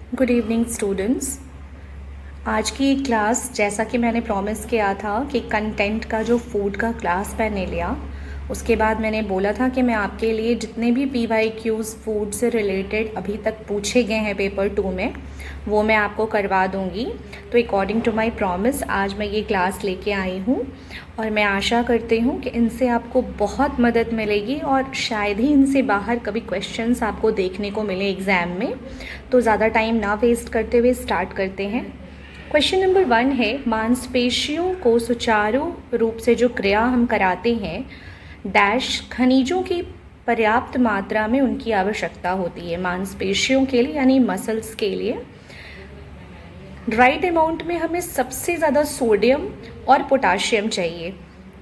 Good evening students. आज की class जैसा कि मैंने प्रॉमिस किया था कि कंटेंट का जो फूड का क्लास मैंने लिया, उसके बाद मैंने बोला था कि मैं आपके लिए जितने भी PYQs फूड से रिलेटेड अभी तक पूछे गए हैं पेपर 2 में, वो मैं आपको करवा दूंगी। तो अकॉर्डिंग टू माय प्रॉमिस आज मैं ये क्लास लेके आई हूँ और मैं आशा करती हूँ कि इनसे आपको बहुत मदद मिलेगी और शायद ही इनसे बाहर कभी क्वेश्चंस आपको देखने को मिले एग्ज़ाम में। तो ज़्यादा टाइम ना वेस्ट करते हुए स्टार्ट करते हैं। क्वेश्चन नंबर 1 है, मांसपेशियों को सुचारू रूप से जो क्रिया हम कराते हैं डैश खनिजों की पर्याप्त मात्रा में उनकी आवश्यकता होती है मांसपेशियों के लिए यानी मसल्स के लिए। राइट अमाउंट में हमें सबसे ज़्यादा सोडियम और पोटाशियम चाहिए।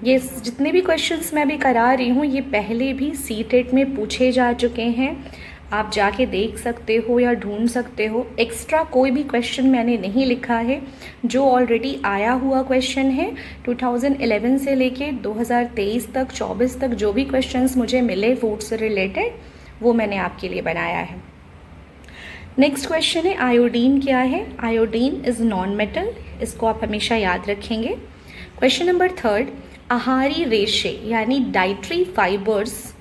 ये जितने भी क्वेश्चंस मैं भी करा रही हूँ ये पहले भी सीटेट में पूछे जा चुके हैं, आप जाके देख सकते हो या ढूंढ सकते हो। एक्स्ट्रा कोई भी क्वेश्चन मैंने नहीं लिखा है, जो ऑलरेडी आया हुआ क्वेश्चन है 2011 से लेके 2023 तक 24 तक जो भी क्वेश्चंस मुझे मिले फूड से रिलेटेड वो मैंने आपके लिए बनाया है। नेक्स्ट क्वेश्चन है, आयोडीन क्या है? आयोडीन इज़ नॉन मेटल, इसको आप हमेशा याद रखेंगे। क्वेश्चन नंबर 3, आहारी रेशे यानी डाइटरी फाइबर्स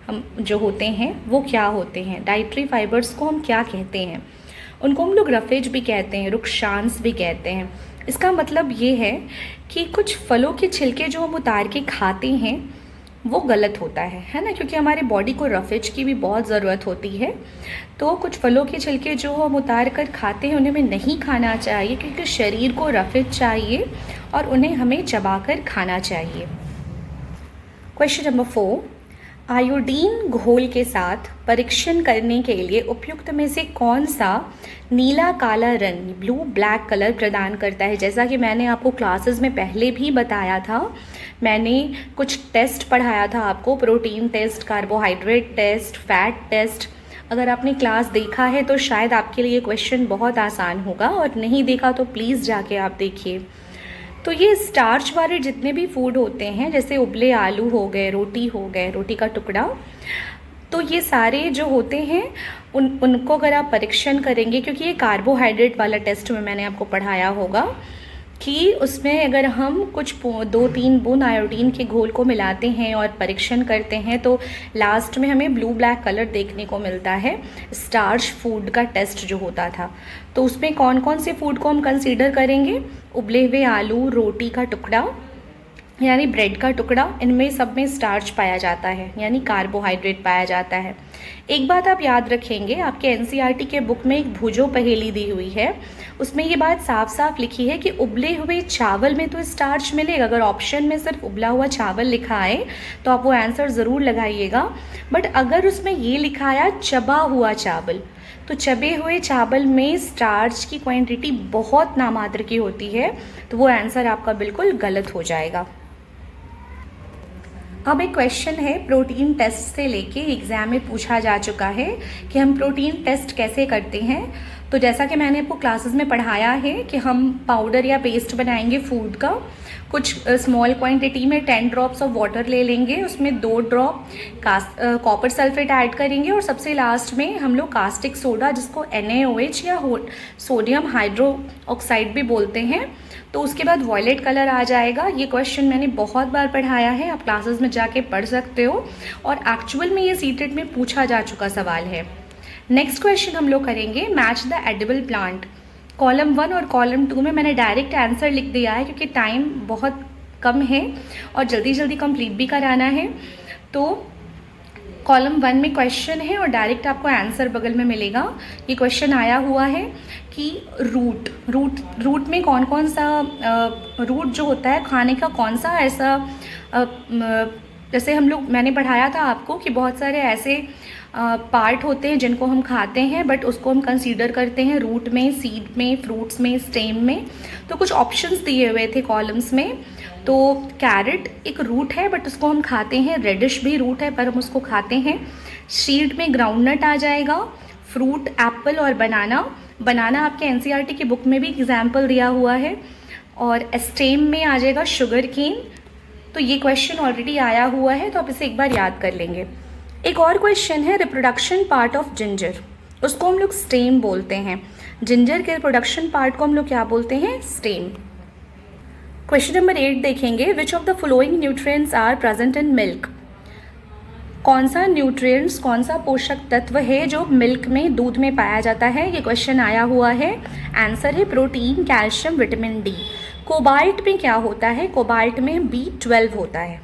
हम जो होते हैं वो क्या होते हैं? डाइटरी फाइबर्स को हम क्या कहते हैं? उनको हम लोग रफेज भी कहते हैं, रुक्षांश भी कहते हैं। इसका मतलब ये है कि कुछ फलों के छिलके जो हम उतार के खाते हैं वो गलत होता है ना, क्योंकि हमारे बॉडी को रफेज की भी बहुत ज़रूरत होती है। तो कुछ फलों के छिलके जो हम उतार कर खाते हैं उन्हें हमें नहीं खाना चाहिए, क्योंकि शरीर को रफेज चाहिए और उन्हें हमें चबाकर खाना चाहिए। क्वेश्चन नंबर 4, आयोडीन घोल के साथ परीक्षण करने के लिए उपयुक्त में से कौन सा नीला काला रंग ब्लू ब्लैक कलर प्रदान करता है? जैसा कि मैंने आपको क्लासेस में पहले भी बताया था, मैंने कुछ टेस्ट पढ़ाया था आपको, protein test, carbohydrate test, fat test. अगर आपने क्लास देखा है तो शायद आपके लिए क्वेश्चन बहुत आसान होगा, और नहीं देखा तो प्लीज़ जाके आप देखिए। तो ये स्टार्च वाले जितने भी फूड होते हैं, जैसे उबले आलू हो गए, रोटी हो गए, रोटी का टुकड़ा, तो ये सारे जो होते हैं उनको अगर आप परीक्षण करेंगे, क्योंकि ये कार्बोहाइड्रेट वाला टेस्ट में मैंने आपको पढ़ाया होगा कि उसमें अगर हम कुछ 2-3 बूंद आयोडीन के घोल को मिलाते हैं और परीक्षण करते हैं तो लास्ट में हमें ब्लू ब्लैक कलर देखने को मिलता है। स्टार्च फूड का टेस्ट जो होता था, तो उसमें कौन कौन से फूड को हम कंसीडर करेंगे? उबले हुए आलू, रोटी का टुकड़ा यानी ब्रेड का टुकड़ा, इनमें सब में स्टार्च पाया जाता है यानी कार्बोहाइड्रेट पाया जाता है। एक बात आप याद रखेंगे, आपके NCERT के बुक में एक भूजो पहेली दी हुई है, उसमें ये बात साफ साफ लिखी है कि उबले हुए चावल में तो स्टार्च मिलेगा। अगर ऑप्शन में सिर्फ उबला हुआ चावल लिखा है तो आप वो आंसर ज़रूर लगाइएगा, बट अगर उसमें ये लिखा है चबा हुआ चावल, तो चबे हुए चावल में स्टार्च की क्वांटिटी बहुत नामात्र की होती है, तो वो आंसर आपका बिल्कुल गलत हो जाएगा। अब एक क्वेश्चन है, प्रोटीन टेस्ट से लेके एग्ज़ाम में पूछा जा चुका है कि हम प्रोटीन टेस्ट कैसे करते हैं। तो जैसा कि मैंने आपको क्लासेस में पढ़ाया है कि हम पाउडर या पेस्ट बनाएंगे फूड का, कुछ स्मॉल क्वांटिटी में 10 ड्रॉप्स ऑफ वाटर ले लेंगे, उसमें 2 ड्रॉप कॉपर सल्फेट ऐड करेंगे और सबसे लास्ट में हम लोग कास्टिक सोडा, जिसको NaOH या सोडियम हाइड्रो ऑक्साइड भी बोलते हैं, तो उसके बाद वॉयलेट कलर आ जाएगा। ये क्वेश्चन मैंने बहुत बार पढ़ाया है, आप क्लासेस में जाके पढ़ सकते हो और एक्चुअल में ये सीटेट में पूछा जा चुका सवाल है। नेक्स्ट क्वेश्चन हम लोग करेंगे, match the edible plant. Column 1 और कॉलम 2 में मैंने डायरेक्ट आंसर लिख दिया है, क्योंकि टाइम बहुत कम है और जल्दी जल्दी कंप्लीट भी कराना है। तो कॉलम 1 में क्वेश्चन है और डायरेक्ट आपको आंसर बगल में मिलेगा। ये क्वेश्चन आया हुआ है कि रूट में कौन कौन सा रूट जो होता है खाने का, कौन सा ऐसा जैसे हम लोग, मैंने पढ़ाया था आपको कि बहुत सारे ऐसे पार्ट होते हैं जिनको हम खाते हैं, बट उसको हम कंसीडर करते हैं रूट में, सीड में, फ्रूट्स में, स्टेम में। तो कुछ ऑप्शंस दिए हुए थे कॉलम्स में। तो कैरेट एक रूट है बट उसको हम खाते हैं, रेडिश भी रूट है पर हम उसको खाते हैं। सीड में ग्राउंडनट आ जाएगा, फ्रूट एप्पल और बनाना आपके NCERT की बुक में भी एग्जाम्पल दिया हुआ है, और स्टेम में आ जाएगा शुगर केन। तो ये क्वेश्चन ऑलरेडी आया हुआ है तो आप इसे एक बार याद कर लेंगे। एक और क्वेश्चन है, रिप्रोडक्शन पार्ट ऑफ जिंजर। उसको हम लोग स्टेम बोलते हैं। जिंजर के प्रोडक्शन पार्ट को हम लोग क्या बोलते हैं? स्टेम। क्वेश्चन नंबर 8 देखेंगे, which of the following nutrients are present in milk? कौन सा न्यूट्रिएंट्स, कौन सा पोषक तत्व है जो मिल्क में, दूध में पाया जाता है? ये क्वेश्चन आया हुआ है। आंसर है protein, calcium, vitamin D. Cobalt में क्या होता है? कोबाल्ट में B12 होता है।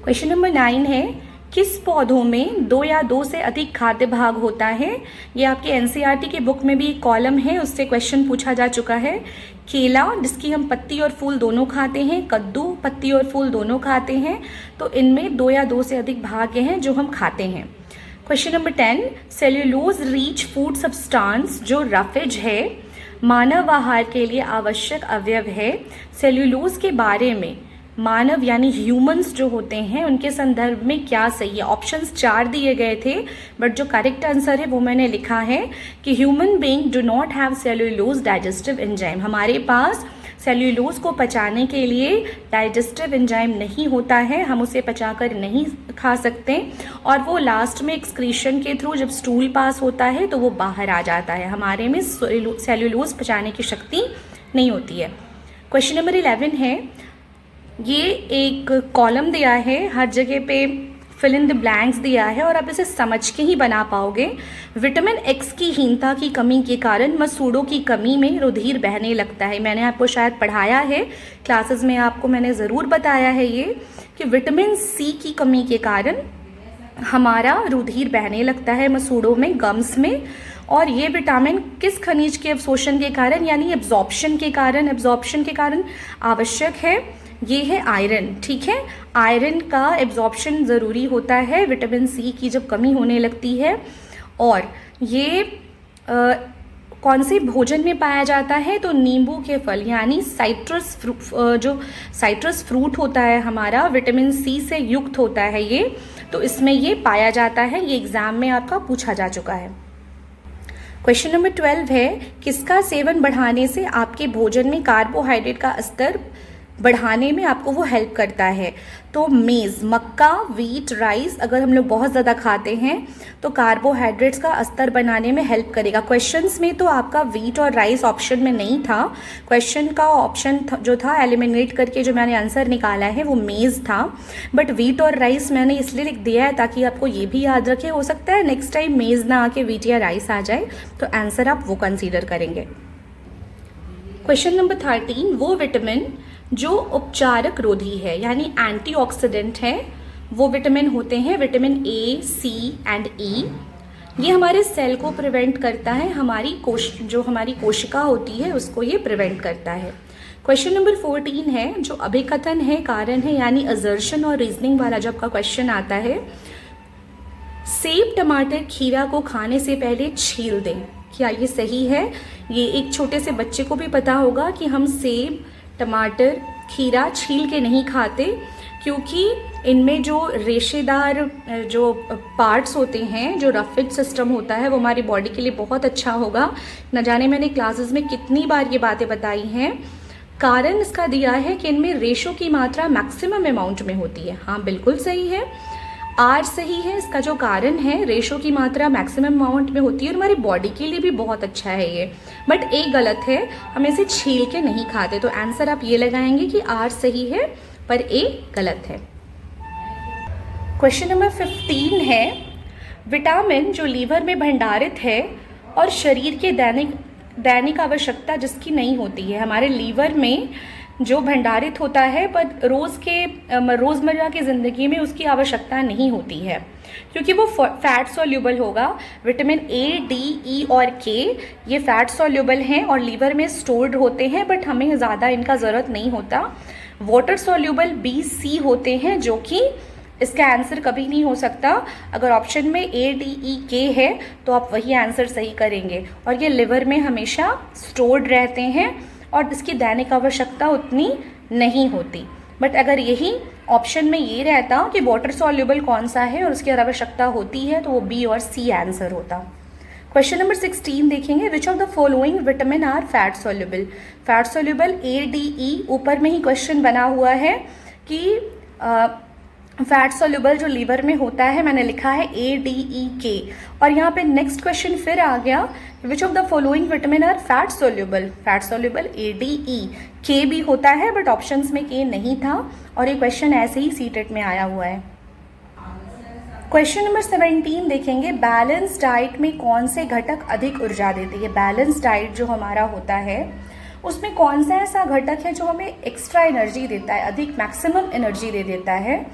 क्वेश्चन नंबर 9 है, किस पौधों में 2 या 2 से अधिक खाद्य भाग होता है? ये आपके एनसीईआरटी के बुक में भी एक कॉलम है, उससे क्वेश्चन पूछा जा चुका है। केला, जिसकी हम पत्ती और फूल दोनों खाते हैं, कद्दू पत्ती और फूल दोनों खाते हैं, तो इनमें 2 या 2 से अधिक भाग हैं जो हम खाते हैं। Question number 10, cellulose rich food substance जो रफेज है, मानव आहार के लिए आवश्यक अवयव है। सेल्यूलोज के बारे में मानव यानी ह्यूमंस जो होते हैं उनके संदर्भ में क्या सही है? ऑप्शंस 4 दिए गए थे, बट जो करेक्ट आंसर है वो मैंने लिखा है कि human being do not have cellulose digestive enzyme. हमारे पास सेल्यूलोज को पचाने के लिए डाइजेस्टिव एंजाइम नहीं होता है, हम उसे पचाकर नहीं खा सकते, और वो लास्ट में एक्सक्रीशन के थ्रू जब स्टूल पास होता है तो वो बाहर आ जाता है। हमारे में सेल्यूलोज पचाने की शक्ति नहीं होती है। क्वेश्चन नंबर 11 है, ये एक कॉलम दिया है, हर जगह पे फिल इन द ब्लैंक्स दिया है और आप इसे समझ के ही बना पाओगे। विटामिन एक्स की हीनता की कमी के कारण मसूड़ों की कमी में रुधिर बहने लगता है। मैंने आपको शायद पढ़ाया है क्लासेस में, आपको मैंने ज़रूर बताया है ये कि विटामिन सी की कमी के कारण हमारा रुधिर बहने लगता है मसूड़ों में, गम्स में। और ये विटामिन किस खनिज के अवशोषण के कारण यानी एब्जॉर्प्शन के कारण आवश्यक है? ये है आयरन। ठीक है, आयरन का एब्जॉर्प्शन ज़रूरी होता है विटामिन सी की जब कमी होने लगती है। और ये कौन से भोजन में पाया जाता है? तो नींबू के फल यानी साइट्रस जो साइट्रस फ्रूट होता है हमारा, विटामिन सी से युक्त होता है ये, तो इसमें ये पाया जाता है। ये एग्जाम में आपका पूछा जा चुका है। क्वेश्चन नंबर 12 है, किसका सेवन बढ़ाने से आपके भोजन में कार्बोहाइड्रेट का स्तर बढ़ाने में आपको वो हेल्प करता है? तो मेज़, मक्का, वीट, राइस अगर हम लोग बहुत ज़्यादा खाते हैं तो कार्बोहाइड्रेट्स का स्तर बनाने में हेल्प करेगा। क्वेश्चंस में तो आपका वीट और राइस ऑप्शन में नहीं था, क्वेश्चन का ऑप्शन जो था एलिमिनेट करके जो मैंने आंसर निकाला है वो मेज़ था, बट वीट और राइस मैंने इसलिए लिख दिया है ताकि आपको ये भी याद रखे, हो सकता है नेक्स्ट टाइम मेज़ ना आके वीट या राइस आ जाए, तो आंसर आप वो कंसीडर करेंगे। क्वेश्चन नंबर 13, वो विटामिन जो उपचारक रोधी है यानी एंटीऑक्सीडेंट है, वो विटामिन होते हैं विटामिन ए, सी एंड ई। ये हमारे सेल को प्रिवेंट करता है, जो हमारी कोशिका होती है उसको ये प्रिवेंट करता है। क्वेश्चन नंबर 14 है, जो अभिकथन है, कारण है यानी असर्शन और रीजनिंग वाला जब का क्वेश्चन आता है, सेब, टमाटर, खीरा को खाने से पहले छील दें, क्या ये सही है? ये एक छोटे से बच्चे को भी पता होगा कि हम सेब, टमाटर, खीरा छील के नहीं खाते, क्योंकि इनमें जो रेशेदार जो पार्ट्स होते हैं, जो रफेज सिस्टम होता है, वो हमारी बॉडी के लिए बहुत अच्छा होगा। न जाने मैंने क्लासेस में कितनी बार ये बातें बताई हैं। कारण इसका दिया है कि इनमें रेशो की मात्रा मैक्सिमम अमाउंट में होती है। हाँ, बिल्कुल सही है, आर सही है। इसका जो कारण है, रेशो की मात्रा मैक्सिमम अमाउंट में होती है और हमारी बॉडी के लिए भी बहुत अच्छा है ये, बट ए गलत है, हम इसे छील के नहीं खाते, तो आंसर आप ये लगाएंगे कि आर सही है पर ए गलत है। क्वेश्चन नंबर 15 है, विटामिन जो लीवर में भंडारित है और शरीर के दैनिक आवश्यकता जिसकी नहीं होती है, हमारे लीवर में जो भंडारित होता है पर रोज़मर्रा की ज़िंदगी में उसकी आवश्यकता नहीं होती है, क्योंकि वो फैट सॉल्यूबल होगा। विटामिन ए, डी, ई और के ये फैट सॉल्यूबल हैं और लीवर में स्टोर्ड होते हैं, बट हमें ज़्यादा इनका ज़रूरत नहीं होता। वाटर सॉल्यूबल बी, सी होते हैं, जो कि इसका आंसर कभी नहीं हो सकता। अगर ऑप्शन में ए, डी, ई, के है तो आप वही आंसर सही करेंगे, और ये लिवर में हमेशा स्टोर्ड रहते हैं और इसकी दैनिक आवश्यकता उतनी नहीं होती। बट अगर यही ऑप्शन में ये रहता कि वाटर सॉल्यूबल कौन सा है और उसकी आवश्यकता होती है, तो वो बी और सी आंसर होता। क्वेश्चन नंबर 16 देखेंगे, which of the following vitamin are fat soluble? Fat soluble A, D, E, ऊपर में ही क्वेश्चन बना हुआ है कि फैट सोल्यूबल जो लीवर में होता है मैंने लिखा है ADEK। और यहाँ पे नेक्स्ट क्वेश्चन फिर आ गया, which of the following vitamin are fat soluble. Fat soluble ADEK भी होता है, बट ऑप्शंस में K नहीं था, और ये क्वेश्चन ऐसे ही सीटेट में आया हुआ है। क्वेश्चन नंबर 17 देखेंगे, बैलेंस डाइट में कौन से घटक अधिक ऊर्जा देती है। बैलेंस डाइट जो हमारा होता है उसमें कौन सा ऐसा घटक है जो हमें एक्स्ट्रा एनर्जी देता है, अधिक मैक्सिमम एनर्जी दे देता है,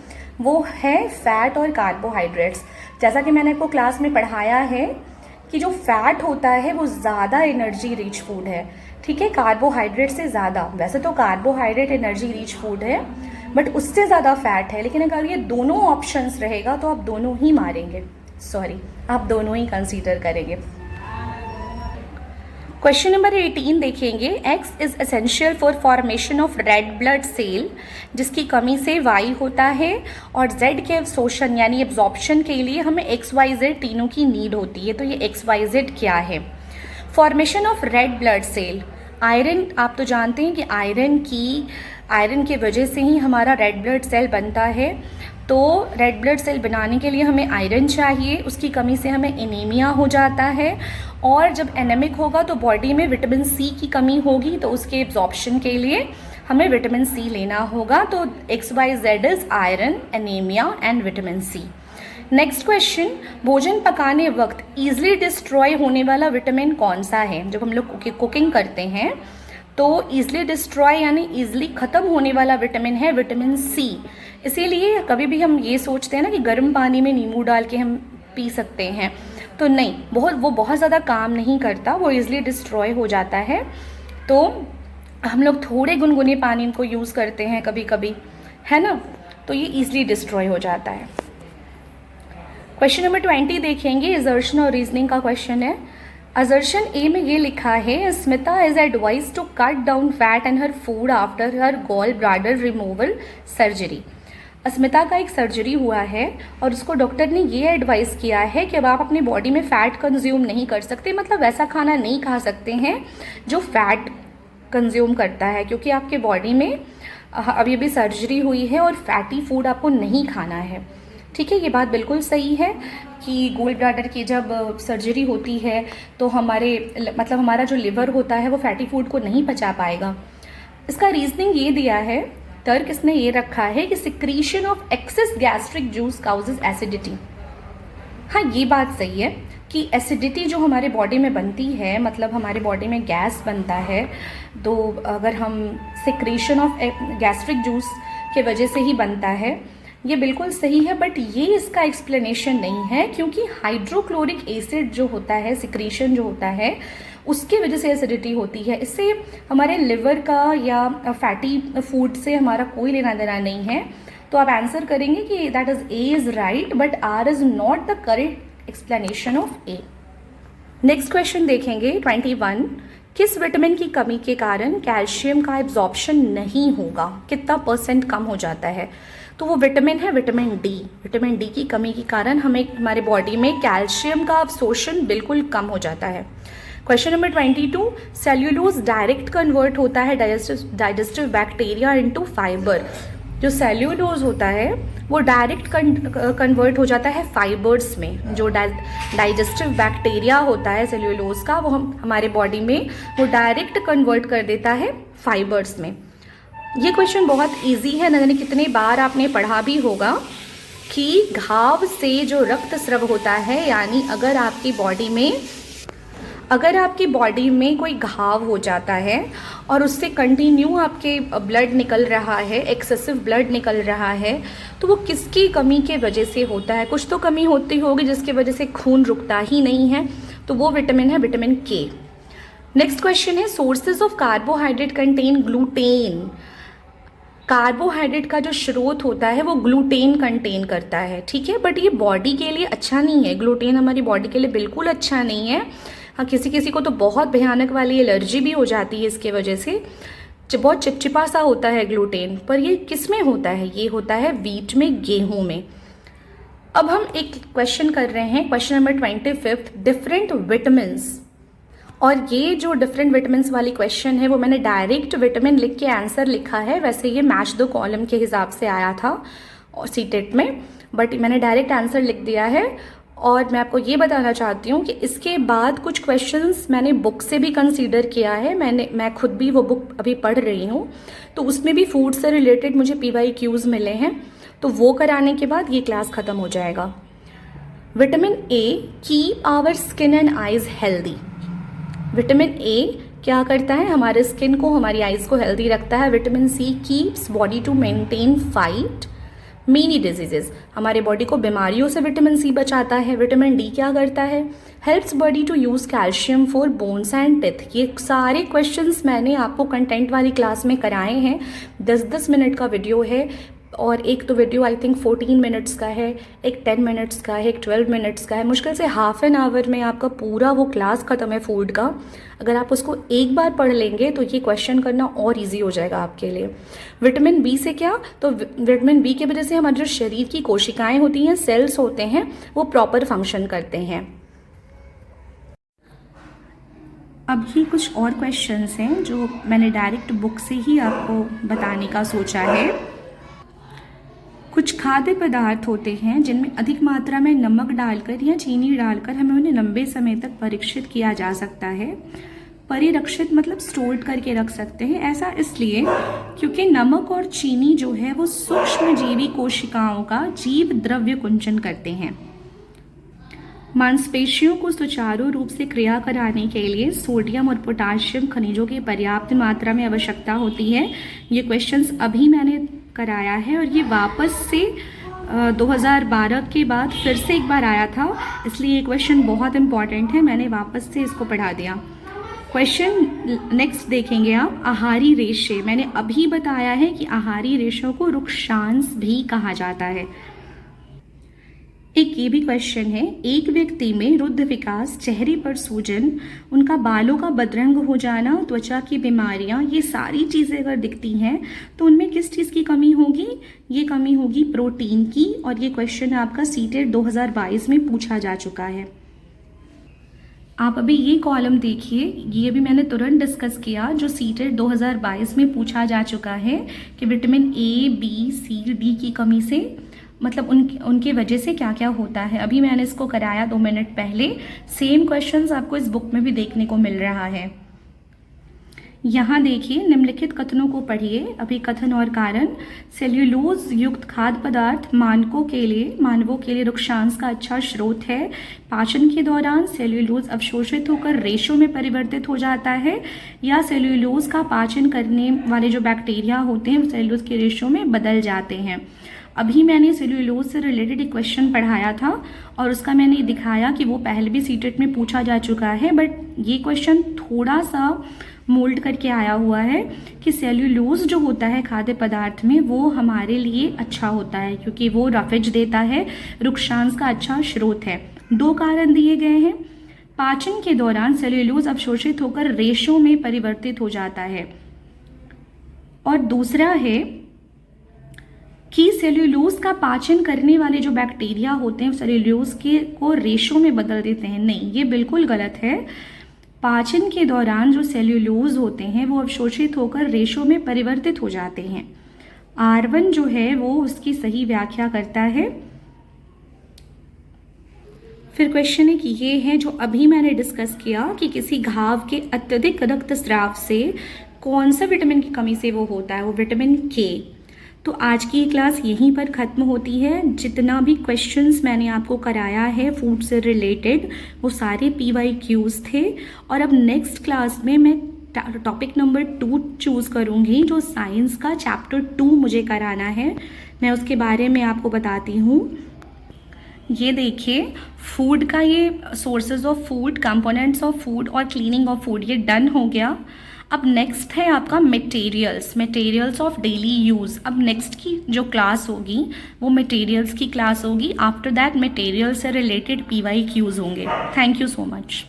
वो है फैट और कार्बोहाइड्रेट्स। जैसा कि मैंने आपको क्लास में पढ़ाया है कि जो फैट होता है वो ज़्यादा एनर्जी रिच फूड है, ठीक है, कार्बोहाइड्रेट से ज़्यादा। वैसे तो कार्बोहाइड्रेट एनर्जी रिच फूड है, बट उससे ज़्यादा फैट है। लेकिन अगर ये दोनों ऑप्शंस रहेगा तो आप दोनों ही मारेंगे, सॉरी आप दोनों ही कंसीडर करेंगे। क्वेश्चन नंबर 18 देखेंगे, X is essential for formation of red blood cell, जिसकी कमी से वाई होता है, और जेड के अवशोषण यानी एब्जॉर्प्शन के लिए हमें XYZ तीनों की नीड होती है। तो ये XYZ क्या है। Formation of red blood cell, iron, आप तो जानते हैं कि आयरन की वजह से ही हमारा रेड ब्लड सेल बनता है। तो रेड ब्लड सेल बनाने के लिए हमें आयरन चाहिए, उसकी कमी से हमें एनीमिया हो जाता है, और जब एनेमिक होगा तो बॉडी में विटामिन सी की कमी होगी, तो उसके एब्जॉर्प्शन के लिए हमें विटामिन सी लेना होगा। तो XYZ is iron, anaemia and vitamin C. Next question, भोजन पकाने वक्त ईजिली डिस्ट्रॉय होने वाला विटामिन कौन सा है। जब हम लोग कुकिंग करते हैं तो ईजिली डिस्ट्रॉय यानी ईजिली ख़त्म होने वाला विटामिन है विटामिन सी। इसीलिए कभी भी हम ये सोचते हैं ना कि गर्म पानी में नींबू डाल के हम पी सकते हैं, तो नहीं, वो बहुत ज़्यादा काम नहीं करता, वो ईजिली डिस्ट्रॉय हो जाता है। तो हम लोग थोड़े गुनगुने पानी को यूज़ करते हैं कभी कभी, है ना, तो ये ईजिली डिस्ट्रॉय हो जाता है। क्वेश्चन नंबर 20 देखेंगे, असर्शन और रीजनिंग का क्वेश्चन है। असर्शन ए में ये लिखा है, Smita is advise to cut down fat and her food after her gall bladder removal surgery. Asmita का एक सर्जरी हुआ है और उसको डॉक्टर ने ये एडवाइस किया है कि अब आप अपनी बॉडी में फ़ैट कंज्यूम नहीं कर सकते, मतलब वैसा खाना नहीं खा सकते हैं जो फैट कंज्यूम करता है, क्योंकि आपके बॉडी में अभी अभी सर्जरी हुई है और फैटी फूड आपको नहीं खाना है। ठीक है, ये बात बिल्कुल सही है कि गोल ब्लैडर की जब सर्जरी होती है तो हमारा जो लिवर होता है वो फैटी फूड को नहीं पचा पाएगा। इसका रीजनिंग ये दिया है, तर्क इसने ये रखा है कि secretion of excess gastric juice causes acidity. हाँ, ये बात सही है कि एसिडिटी जो हमारे बॉडी में बनती है, मतलब हमारे बॉडी में गैस बनता है, तो अगर हम सिक्रीशन ऑफ गैस्ट्रिक जूस के वजह से ही बनता है, ये बिल्कुल सही है, बट ये इसका एक्सप्लेनेशन नहीं है, क्योंकि हाइड्रोक्लोरिक एसिड जो होता है, सिक्रीशन जो होता है, उसकी वजह से एसिडिटी होती है। इससे हमारे लिवर का या फैटी फूड से हमारा कोई लेना देना नहीं है। तो आप आंसर करेंगे कि that is A is right, but R is not the correct explanation of A. Next question देखेंगे 21, किस विटामिन की कमी के कारण कैल्शियम का एब्जॉर्प्शन नहीं होगा, कितना % कम हो जाता है। तो वो विटामिन है विटामिन डी। विटामिन डी की कमी के कारण हमारे बॉडी में कैल्शियम का अवशोषण बिल्कुल कम हो जाता है। Question number 22, cellulose direct convert होता है डाइजेस्टिव बैक्टीरिया इनटू फाइबर। जो सेल्यूलोज होता है वो डायरेक्ट कन्वर्ट हो जाता है फाइबर्स में। जो डाइजेस्टिव बैक्टीरिया होता है सेल्यूलोज का, वो हमारे बॉडी में वो डायरेक्ट कन्वर्ट कर देता है फाइबर्स में। ये क्वेश्चन बहुत इजी है, न जाने कितने बार आपने पढ़ा भी होगा कि घाव से जो रक्त स्राव होता है, यानी अगर आपकी बॉडी में कोई घाव हो जाता है और उससे कंटिन्यू आपके ब्लड निकल रहा है, एक्सेसिव ब्लड निकल रहा है, तो वो किसकी कमी के वजह से होता है। कुछ तो कमी होती होगी जिसकी वजह से खून रुकता ही नहीं है, तो वो विटामिन है विटामिन के। नेक्स्ट क्वेश्चन है, sources of carbohydrate contain gluten. Carbohydrate का जो स्रोत होता है वो ग्लूटेन कंटेन करता है, ठीक है, बट ये बॉडी के लिए अच्छा नहीं है। ग्लूटेन हमारी बॉडी के लिए बिल्कुल अच्छा नहीं है। हाँ, किसी किसी को तो बहुत भयानक वाली एलर्जी भी हो जाती है इसके वजह से, बहुत चिपचिपा सा होता है ग्लूटेन। पर ये किस में होता है, ये होता है वीट में, गेहूं में। अब हम एक क्वेश्चन कर रहे हैं, क्वेश्चन नंबर 25, डिफरेंट विटामिन्स। और ये जो डिफरेंट विटामिन्स वाली क्वेश्चन है वो मैंने डायरेक्ट विटामिन लिख के आंसर लिखा है, वैसे ये मैच द कॉलम के हिसाब से आया था और सीटेट में, बट मैंने डायरेक्ट आंसर लिख दिया है। और मैं आपको ये बताना चाहती हूँ कि इसके बाद कुछ क्वेश्चंस मैंने बुक से भी कंसीडर किया है। मैं खुद भी वो बुक अभी पढ़ रही हूँ, तो उसमें भी फूड से रिलेटेड मुझे PYQs मिले हैं, तो वो कराने के बाद ये क्लास ख़त्म हो जाएगा। Vitamin A keep our skin and eyes healthy. Vitamin A क्या करता है, हमारे स्किन को, हमारी आइज़ को हेल्दी रखता है। Vitamin C keeps body to maintain fight many diseases, हमारे बॉडी को बीमारियों से विटामिन सी बचाता है। विटामिन डी क्या करता है, helps body to use calcium for bones and teeth. ये सारे क्वेश्चंस मैंने आपको कंटेंट वाली क्लास में कराए हैं। 10-10 मिनट का वीडियो है, और एक तो वीडियो आई थिंक 14 मिनट्स का है, एक 10 मिनट्स का है, एक 12 मिनट्स का है। मुश्किल से हाफ एन आवर में आपका पूरा वो क्लास ख़त्म है फूड का। अगर आप उसको एक बार पढ़ लेंगे तो ये क्वेश्चन करना और इजी हो जाएगा आपके लिए। विटामिन बी से क्या, तो विटामिन बी की वजह से हमारे जो शरीर की कोशिकाएं होती हैं, सेल्स होते हैं, वो प्रॉपर फंक्शन करते हैं। अब ये कुछ और क्वेश्चंस हैं जो मैंने डायरेक्ट बुक से ही आपको बताने का सोचा है। कुछ खाद्य पदार्थ होते हैं जिनमें अधिक मात्रा में नमक डालकर या चीनी डालकर हमें उन्हें लंबे समय तक परीक्षित किया जा सकता है। परिरक्षित मतलब स्टोर करके रख सकते हैं। ऐसा इसलिए क्योंकि नमक और चीनी जो है वो सूक्ष्म जीवी कोशिकाओं का जीव द्रव्य कुंचन करते हैं। मांसपेशियों को सुचारू रूप से क्रिया कराने के लिए सोडियम और पोटाशियम खनिजों की पर्याप्त मात्रा में आवश्यकता होती है। ये क्वेश्चंस अभी मैंने कराया है, और ये वापस से 2012 के बाद फिर से एक बार आया था, इसलिए ये क्वेश्चन बहुत इंपॉर्टेंट है, मैंने वापस से इसको पढ़ा दिया। क्वेश्चन नेक्स्ट देखेंगे आप, आहारी रेशे। मैंने अभी बताया है कि आहारी रेशों को रुक्षांश भी कहा जाता है। एक ये भी क्वेश्चन है, एक व्यक्ति में रुद्ध विकास, चेहरे पर सूजन, उनका बालों का बदरंग हो जाना, त्वचा की बीमारियां, ये सारी चीज़ें अगर दिखती हैं तो उनमें किस चीज़ की कमी होगी, ये कमी होगी प्रोटीन की। और ये क्वेश्चन आपका सीटेट 2022 में पूछा जा चुका है। आप अभी ये कॉलम देखिए, ये भी मैंने तुरंत डिस्कस किया, जो सीटेट 2022 में पूछा जा चुका है कि vitamin A, B, C, D की कमी से मतलब उनके वजह से क्या क्या होता है। अभी मैंने इसको कराया 2 मिनट पहले। सेम क्वेश्चंस आपको इस बुक में भी देखने को मिल रहा है। यहाँ देखिए, निम्नलिखित कथनों को पढ़िए। अभी कथन और कारण। सेल्यूलोज युक्त खाद्य पदार्थ मानवों के लिए रुक्षांश का अच्छा स्रोत है। पाचन के दौरान सेल्यूलोज अवशोषित होकर रेशों में परिवर्तित हो जाता है, या सेल्यूलोज का पाचन करने वाले जो बैक्टीरिया होते हैं सेल्यूलोज के रेशों में बदल जाते हैं। अभी मैंने सेल्यूलोज से रिलेटेड एक क्वेश्चन पढ़ाया था, और उसका मैंने दिखाया कि वो पहले भी सीटेट में पूछा जा चुका है, बट ये क्वेश्चन थोड़ा सा मोल्ड करके आया हुआ है कि सेल्यूलोज जो होता है खाद्य पदार्थ में, वो हमारे लिए अच्छा होता है क्योंकि वो रफेज देता है, रुक्षांश का अच्छा स्रोत है। 2 कारण दिए गए हैं। पाचन के दौरान सेल्यूलोज अवशोषित होकर रेशों में परिवर्तित हो जाता है, और दूसरा है कि सेल्यूलोज का पाचन करने वाले जो बैक्टीरिया होते हैं सेल्यूलोज को रेशों में बदल देते हैं। नहीं, ये बिल्कुल गलत है। पाचन के दौरान जो सेल्यूलोज होते हैं वो अवशोषित होकर रेशों में परिवर्तित हो जाते हैं। R1 जो है वो उसकी सही व्याख्या करता है। फिर क्वेश्चन एक ये है जो अभी मैंने डिस्कस किया कि किसी घाव के अत्यधिक रक्तस्राव से कौन सा विटामिन की कमी से वो होता है, वो विटामिन के। तो आज की क्लास यहीं पर ख़त्म होती है। जितना भी क्वेश्चंस मैंने आपको कराया है फूड से रिलेटेड वो सारे PYQs थे, और अब नेक्स्ट क्लास में मैं टॉपिक नंबर 2 चूज़ करूँगी, जो साइंस का चैप्टर 2 मुझे कराना है। मैं उसके बारे में आपको बताती हूँ। ये देखिए, फूड का ये sources of food, components of food और क्लीनिंग ऑफ फूड, ये डन हो गया। अब नेक्स्ट है आपका मटेरियल्स ऑफ डेली यूज़। अब नेक्स्ट की जो क्लास होगी वो मटेरियल्स की क्लास होगी। आफ्टर दैट मटेरियल से रिलेटेड PYQs होंगे। Thank you so much.